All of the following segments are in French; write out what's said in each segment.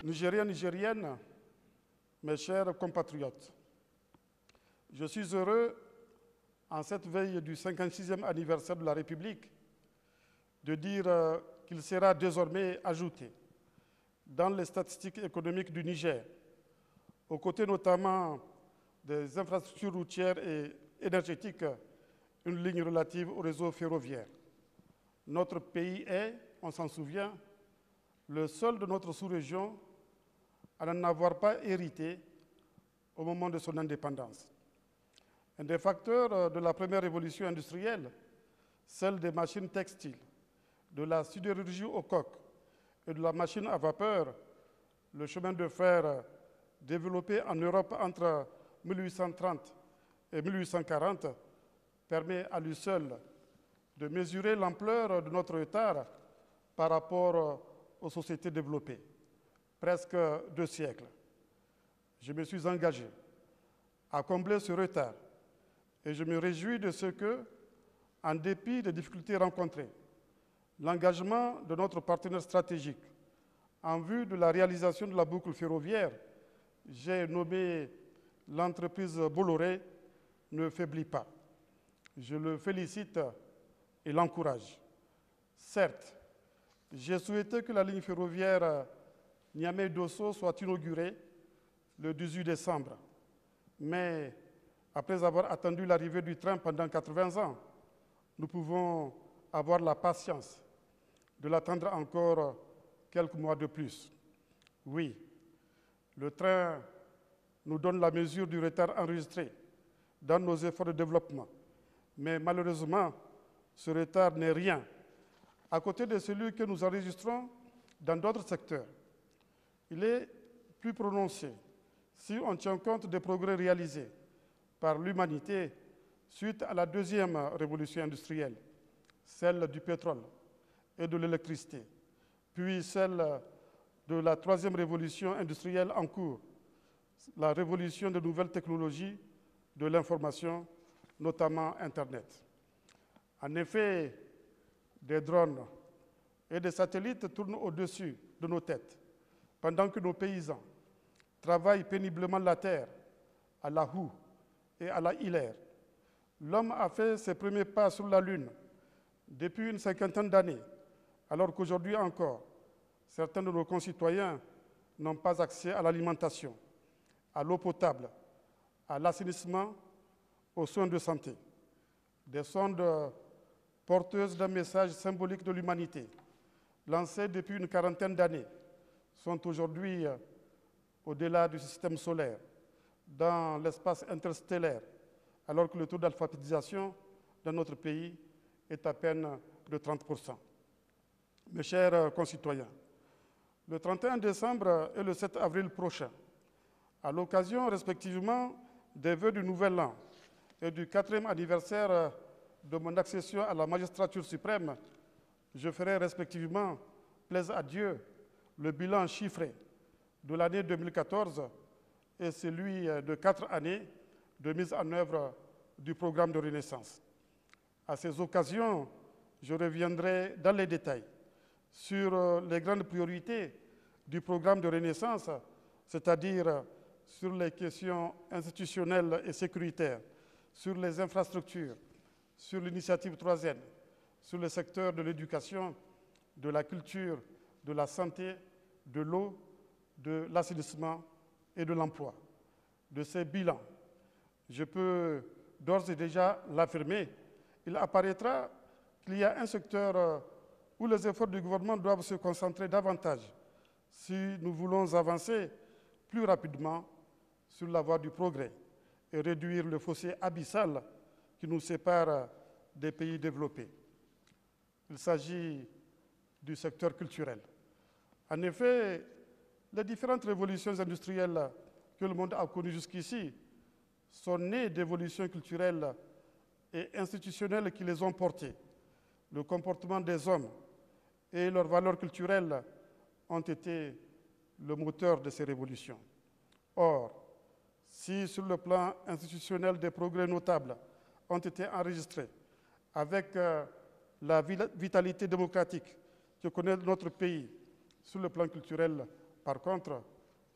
Nigériens, Nigériennes, mes chers compatriotes, je suis heureux, en cette veille du 56e anniversaire de la République, de dire qu'il sera désormais ajouté dans les statistiques économiques du Niger, aux côtés notamment des infrastructures routières et énergétiques, une ligne relative au réseau ferroviaire. Notre pays est, on s'en souvient, le seul de notre sous-région à n'en avoir pas hérité au moment de son indépendance. Un des facteurs de la première révolution industrielle, celle des machines textiles, de la sidérurgie au coq et de la machine à vapeur, le chemin de fer développé en Europe entre 1830 et 1840 permet à lui seul de mesurer l'ampleur de notre retard par rapport aux sociétés développées. Presque 2 siècles. Je me suis engagé à combler ce retard et je me réjouis de ce que, en dépit des difficultés rencontrées, l'engagement de notre partenaire stratégique en vue de la réalisation de la boucle ferroviaire, j'ai nommé l'entreprise Bolloré, ne faiblit pas. Je le félicite et l'encourage. Certes, j'ai souhaité que la ligne ferroviaire Niamey-Dosso soit inaugurée le 18 décembre. Mais après avoir attendu l'arrivée du train pendant 80 ans, nous pouvons avoir la patience de l'attendre encore quelques mois de plus. Oui, le train nous donne la mesure du retard enregistré dans nos efforts de développement. Mais malheureusement, ce retard n'est rien à côté de celui que nous enregistrons dans d'autres secteurs. Il est plus prononcé si on tient compte des progrès réalisés par l'humanité suite à la deuxième révolution industrielle, celle du pétrole et de l'électricité, puis celle de la troisième révolution industrielle en cours, la révolution des nouvelles technologies de l'information, notamment Internet. En effet, des drones et des satellites tournent au-dessus de nos têtes, pendant que nos paysans travaillent péniblement la terre, à la houe et à la hilaire. L'homme a fait ses premiers pas sur la Lune depuis une cinquantaine d'années, alors qu'aujourd'hui encore, certains de nos concitoyens n'ont pas accès à l'alimentation, à l'eau potable, à l'assainissement, aux soins de santé. Des sondes porteuses d'un message symbolique de l'humanité, lancées depuis une quarantaine d'années, sont aujourd'hui au-delà du système solaire, dans l'espace interstellaire, alors que le taux d'alphabétisation dans notre pays est à peine de 30%. Mes chers concitoyens, le 31 décembre et le 7 avril prochain, à l'occasion respectivement des vœux du Nouvel An et du 4e anniversaire de mon accession à la magistrature suprême, je ferai respectivement, plaise à Dieu, le bilan chiffré de l'année 2014 et celui de 4 années de mise en œuvre du programme de Renaissance. À ces occasions, je reviendrai dans les détails sur les grandes priorités du programme de Renaissance, c'est-à-dire sur les questions institutionnelles et sécuritaires, sur les infrastructures, sur l'initiative 3N, sur le secteur de l'éducation, de la culture, de la santé, de l'eau, de l'assainissement et de l'emploi. De ces bilans, je peux d'ores et déjà l'affirmer, il apparaîtra qu'il y a un secteur où les efforts du gouvernement doivent se concentrer davantage si nous voulons avancer plus rapidement sur la voie du progrès et réduire le fossé abyssal qui nous sépare des pays développés. Il s'agit du secteur culturel. En effet, les différentes révolutions industrielles que le monde a connues jusqu'ici sont nées d'évolutions culturelles et institutionnelles qui les ont portées. Le comportement des hommes et leurs valeurs culturelles ont été le moteur de ces révolutions. Or, si sur le plan institutionnel des progrès notables ont été enregistrés avec la vitalité démocratique que connaît notre pays, sur le plan culturel, Par contre,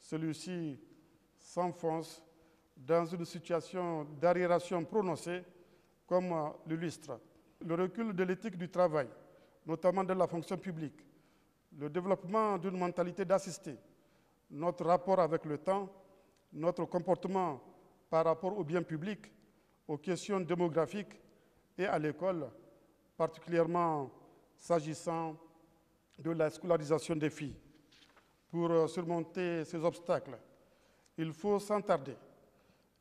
celui-ci s'enfonce dans une situation d'arriération prononcée, comme l'illustre le recul de l'éthique du travail, notamment de la fonction publique, le développement d'une mentalité d'assisté, notre rapport avec le temps, notre comportement par rapport au bien public, aux questions démographiques et à l'école, particulièrement s'agissant de la scolarisation des filles. Pour surmonter ces obstacles, il faut sans tarder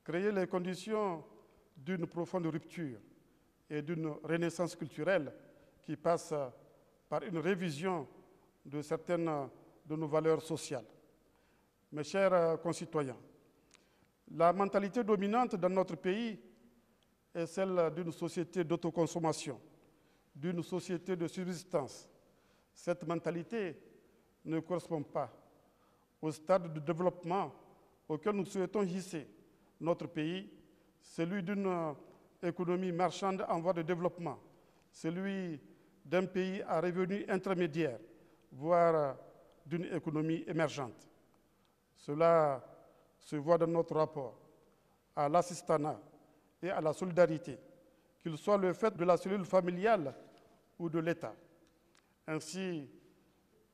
créer les conditions d'une profonde rupture et d'une renaissance culturelle qui passe par une révision de certaines de nos valeurs sociales. Mes chers concitoyens, la mentalité dominante dans notre pays est celle d'une société d'autoconsommation, d'une société de subsistance. Cette mentalité ne correspond pas au stade de développement auquel nous souhaitons hisser notre pays, celui d'une économie marchande en voie de développement, celui d'un pays à revenus intermédiaires, voire d'une économie émergente. Cela se voit dans notre rapport à l'assistanat et à la solidarité, qu'il soit le fait de la cellule familiale ou de l'État. Ainsi,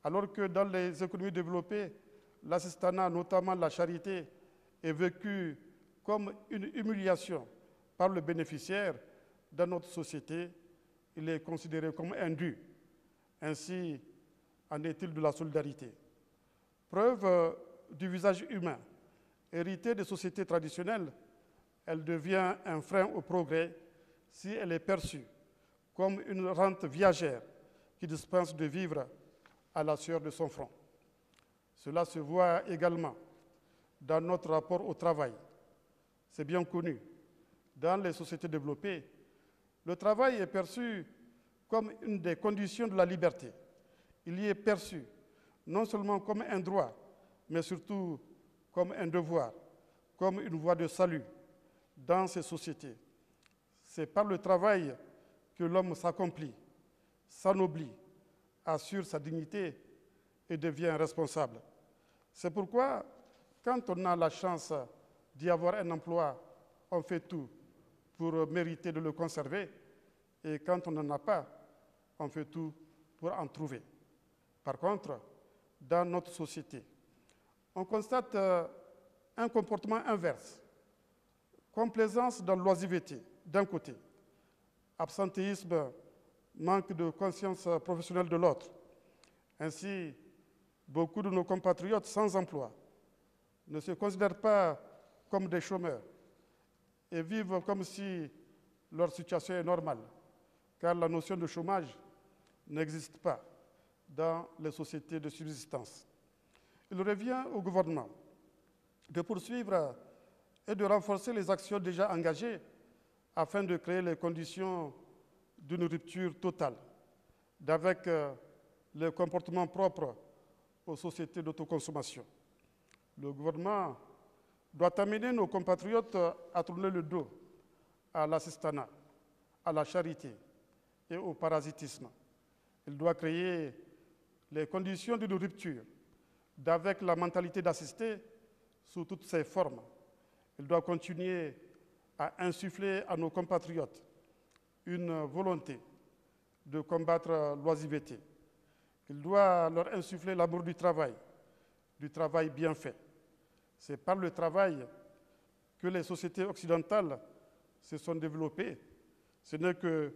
alors que dans les économies développées, l'assistanat, notamment la charité, est vécu comme une humiliation par le bénéficiaire, dans notre société, il est considéré comme indu. Ainsi en est-il de la solidarité. Preuve du visage humain, hérité des sociétés traditionnelles, elle devient un frein au progrès si elle est perçue comme une rente viagère qui dispense de vivre à la sueur de son front. Cela se voit également dans notre rapport au travail. C'est bien connu. Dans les sociétés développées, le travail est perçu comme une des conditions de la liberté. Il y est perçu non seulement comme un droit, mais surtout comme un devoir, comme une voie de salut dans ces sociétés. C'est par le travail que l'homme s'accomplit, s'anoblit, assure sa dignité et devient responsable. C'est pourquoi, quand on a la chance d'y avoir un emploi, on fait tout pour mériter de le conserver, et quand on n'en a pas, on fait tout pour en trouver. Par contre, dans notre société, on constate un comportement inverse. Complaisance dans l'oisiveté, d'un côté. Absentéisme, manque de conscience professionnelle de l'autre. Ainsi, beaucoup de nos compatriotes sans emploi ne se considèrent pas comme des chômeurs et vivent comme si leur situation est normale, car la notion de chômage n'existe pas dans les sociétés de subsistance. Il revient au gouvernement de poursuivre et de renforcer les actions déjà engagées afin de créer les conditions d'une rupture totale d'avec les comportements propres aux sociétés d'autoconsommation. Le gouvernement doit amener nos compatriotes à tourner le dos à l'assistanat, à la charité et au parasitisme. Il doit créer les conditions d'une rupture d'avec la mentalité d'assister sous toutes ses formes. Il doit continuer à insuffler à nos compatriotes une volonté de combattre l'oisiveté. Il doit leur insuffler l'amour du travail bien fait. C'est par le travail que les sociétés occidentales se sont développées. Ce n'est que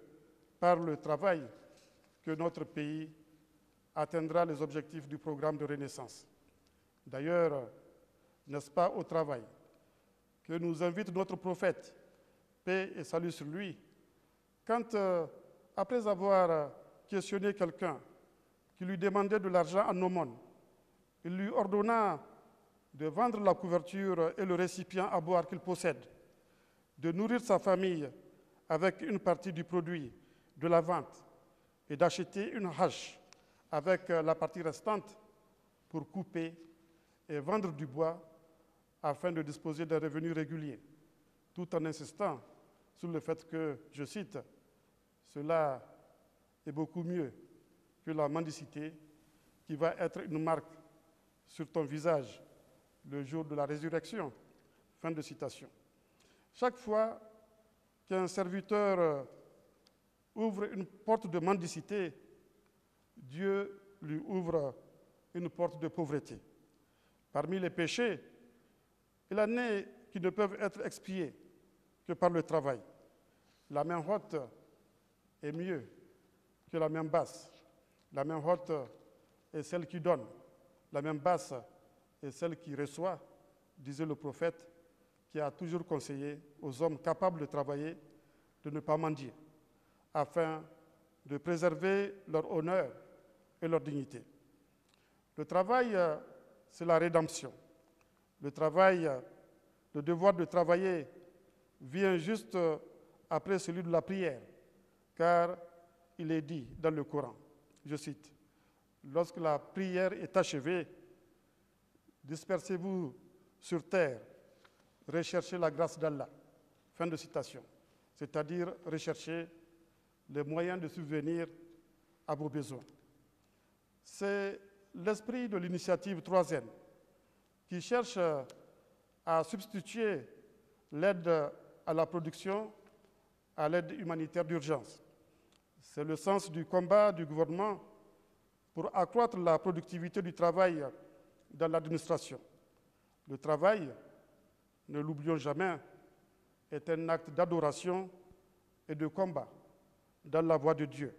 par le travail que notre pays atteindra les objectifs du programme de renaissance. D'ailleurs, n'est-ce pas au travail que nous invite notre prophète, paix et salut sur lui, quand, après avoir questionné quelqu'un qui lui demandait de l'argent en aumône, il lui ordonna de vendre la couverture et le récipient à boire qu'il possède, de nourrir sa famille avec une partie du produit de la vente et d'acheter une hache avec la partie restante pour couper et vendre du bois afin de disposer d'un revenu régulier, tout en insistant sur le fait que, je cite, « cela est beaucoup mieux que la mendicité qui va être une marque sur ton visage le jour de la résurrection. Fin de citation. Chaque fois qu'un serviteur ouvre une porte de mendicité, Dieu lui ouvre une porte de pauvreté. Parmi les péchés, il en est qui ne peuvent être expiés que par le travail. La main haute est mieux que la main basse. La main haute est celle qui donne. La main basse est celle qui reçoit, disait le prophète, qui a toujours conseillé aux hommes capables de travailler de ne pas mendier, afin de préserver leur honneur et leur dignité. Le travail, c'est la rédemption. Le travail, le devoir de travailler vient juste après celui de la prière, car il est dit dans le Coran, je cite, « Lorsque la prière est achevée, dispersez-vous sur terre, recherchez la grâce d'Allah. » Fin de citation. C'est-à-dire rechercher les moyens de subvenir à vos besoins. C'est l'esprit de l'initiative 3N qui cherche à substituer l'aide à la production à l'aide humanitaire d'urgence. C'est le sens du combat du gouvernement pour accroître la productivité du travail dans l'administration. Le travail, ne l'oublions jamais, est un acte d'adoration et de combat dans la voie de Dieu.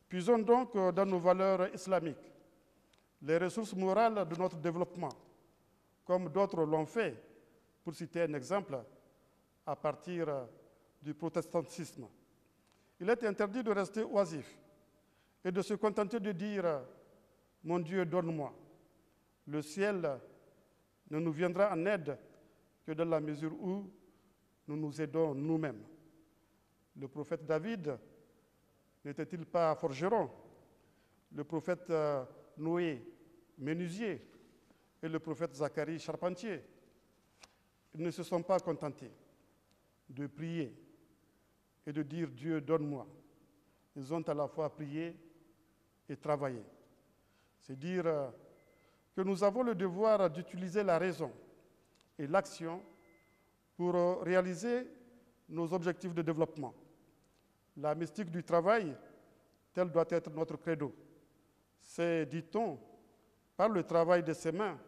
Puisons donc dans nos valeurs islamiques les ressources morales de notre développement, comme d'autres l'ont fait, pour citer un exemple, à partir du protestantisme. Il est interdit de rester oisif et de se contenter de dire « Mon Dieu, donne-moi ». Le ciel ne nous viendra en aide que dans la mesure où nous nous aidons nous-mêmes. Le prophète David n'était-il pas forgeron? Le prophète Noé, menuisier, et le prophète Zacharie, charpentier. Ils ne se sont pas contentés de prier et de dire « Dieu, donne-moi ». Ils ont à la fois prié et travaillé. C'est dire que nous avons le devoir d'utiliser la raison et l'action pour réaliser nos objectifs de développement. La mystique du travail, tel doit être notre credo. C'est, dit-on, par le travail de ses mains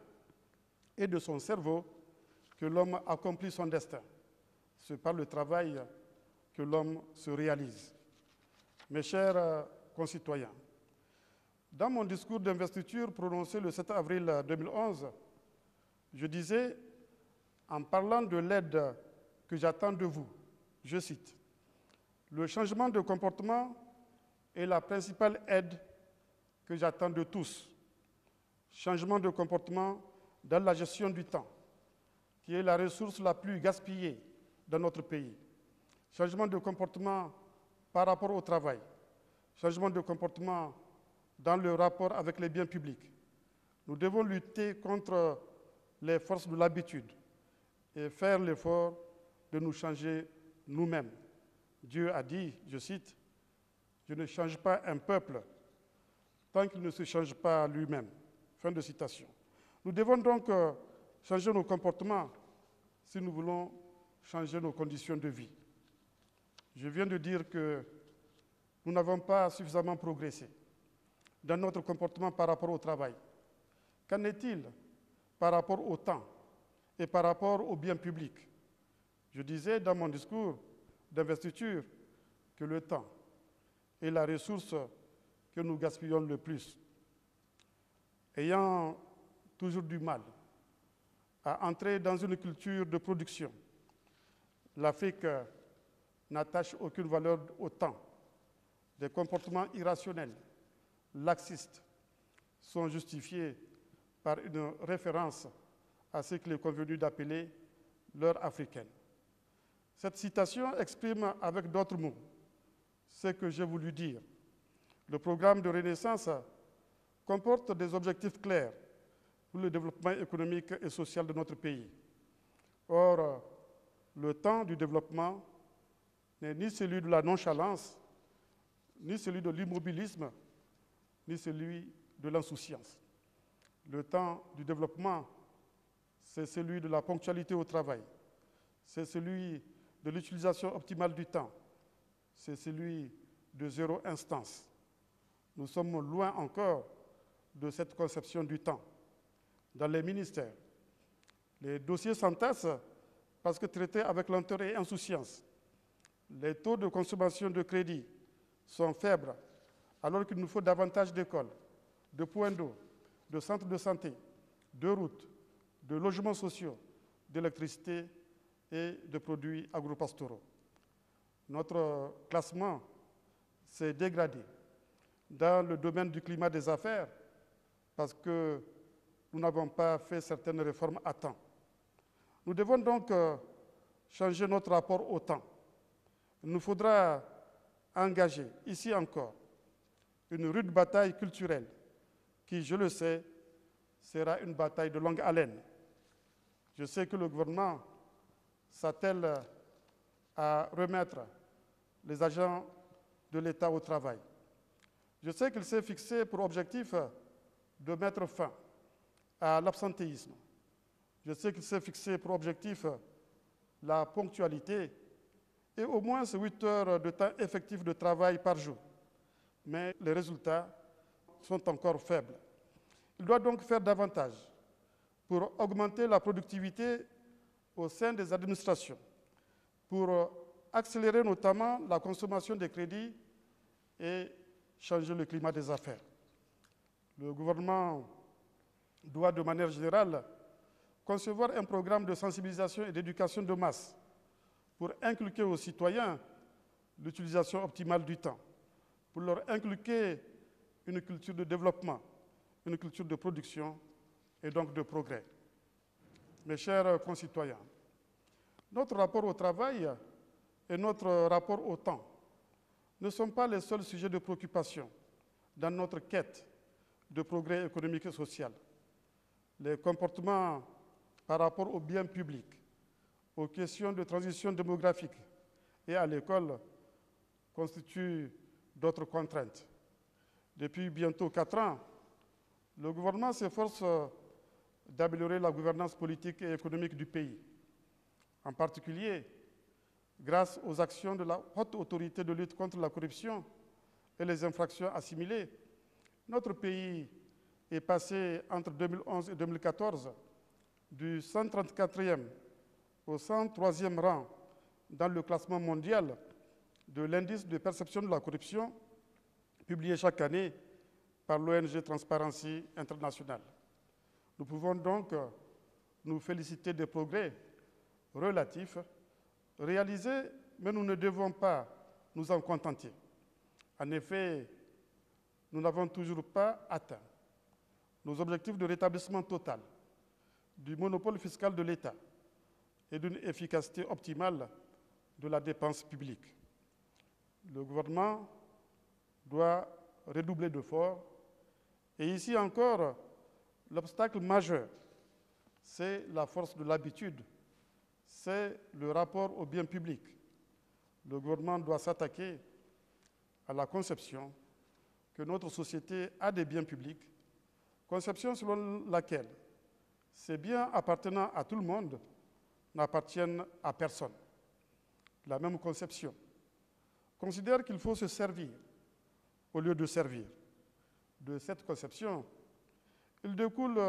et de son cerveau que l'homme accomplit son destin. C'est par le travail que l'homme se réalise. Mes chers concitoyens, dans mon discours d'investiture prononcé le 7 avril 2011, je disais, en parlant de l'aide que j'attends de vous, je cite, « Le changement de comportement est la principale aide que j'attends de tous. Changement de comportement dans la gestion du temps, qui est la ressource la plus gaspillée dans notre pays. Changement de comportement par rapport au travail. Changement de comportement dans le rapport avec les biens publics. Nous devons lutter contre les forces de l'habitude et faire l'effort de nous changer nous-mêmes. Dieu a dit, je cite, « Je ne change pas un peuple tant qu'il ne se change pas lui-même. » Fin de citation. Nous devons donc changer nos comportements si nous voulons changer nos conditions de vie. Je viens de dire que nous n'avons pas suffisamment progressé dans notre comportement par rapport au travail. Qu'en est-il par rapport au temps et par rapport aux biens publics? Je disais dans mon discours d'investiture que le temps est la ressource que nous gaspillons le plus. Ayant toujours du mal à entrer dans une culture de production, l'Afrique n'attache aucune valeur au temps. Des comportements irrationnels, laxistes, sont justifiés par une référence à ce qu'il est convenu d'appeler l'heure africaine. Cette citation exprime avec d'autres mots ce que j'ai voulu dire. Le programme de Renaissance comporte des objectifs clairs pour le développement économique et social de notre pays. Or, le temps du développement n'est ni celui de la nonchalance, ni celui de l'immobilisme, ni celui de l'insouciance. Le temps du développement, c'est celui de la ponctualité au travail, c'est celui de l'utilisation optimale du temps, c'est celui de zéro instance. Nous sommes loin encore de cette conception du temps. Dans les ministères, les dossiers s'entassent parce que traités avec lenteur et insouciance. Les taux de consommation de crédit sont faibles, alors qu'il nous faut davantage d'écoles, de points d'eau, de centres de santé, de routes, de logements sociaux, d'électricité et de produits agropastoraux. Notre classement s'est dégradé dans le domaine du climat des affaires parce que nous n'avons pas fait certaines réformes à temps. Nous devons donc changer notre rapport au temps. Il nous faudra engager, ici encore, une rude bataille culturelle qui, je le sais, sera une bataille de longue haleine. Je sais que le gouvernement s'attelle à remettre les agents de l'État au travail. Je sais qu'il s'est fixé pour objectif de mettre fin à l'absentéisme. Je sais qu'il s'est fixé pour objectif la ponctualité et au moins 8 heures de temps effectif de travail par jour. Mais les résultats sont encore faibles. Il doit donc faire davantage pour augmenter la productivité au sein des administrations, pour accélérer notamment la consommation des crédits et changer le climat des affaires. Le gouvernement doit, de manière générale, concevoir un programme de sensibilisation et d'éducation de masse pour inculquer aux citoyens l'utilisation optimale du temps, pour leur inculquer une culture de développement, une culture de production et donc de progrès. Mes chers concitoyens, notre rapport au travail et notre rapport au temps ne sont pas les seuls sujets de préoccupation dans notre quête de progrès économique et social. Les comportements par rapport aux biens publics, aux questions de transition démographique et à l'école constituent d'autres contraintes. Depuis bientôt 4 ans, le gouvernement s'efforce d'améliorer la gouvernance politique et économique du pays. En particulier, grâce aux actions de la haute autorité de lutte contre la corruption et les infractions assimilées, notre pays est passé entre 2011 et 2014 du 134e au 103e rang dans le classement mondial de l'indice de perception de la corruption publié chaque année par l'ONG Transparency International. Nous pouvons donc nous féliciter des progrès relatifs réalisés, mais nous ne devons pas nous en contenter. En effet, nous n'avons toujours pas atteint nos objectifs de rétablissement total du monopole fiscal de l'État et d'une efficacité optimale de la dépense publique. Le gouvernement doit redoubler d'efforts et ici encore, l'obstacle majeur, c'est la force de l'habitude, c'est le rapport au bien public. Le gouvernement doit s'attaquer à la conception que notre société a des biens publics, conception selon laquelle ces biens appartenant à tout le monde n'appartiennent à personne. La même conception considère qu'il faut se servir au lieu de servir. De cette conception, il découle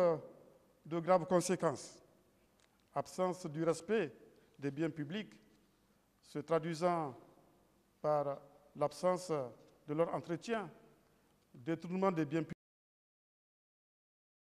de graves conséquences. Absence du respect des biens publics, se traduisant par l'absence de leur entretien, détournement des biens publics,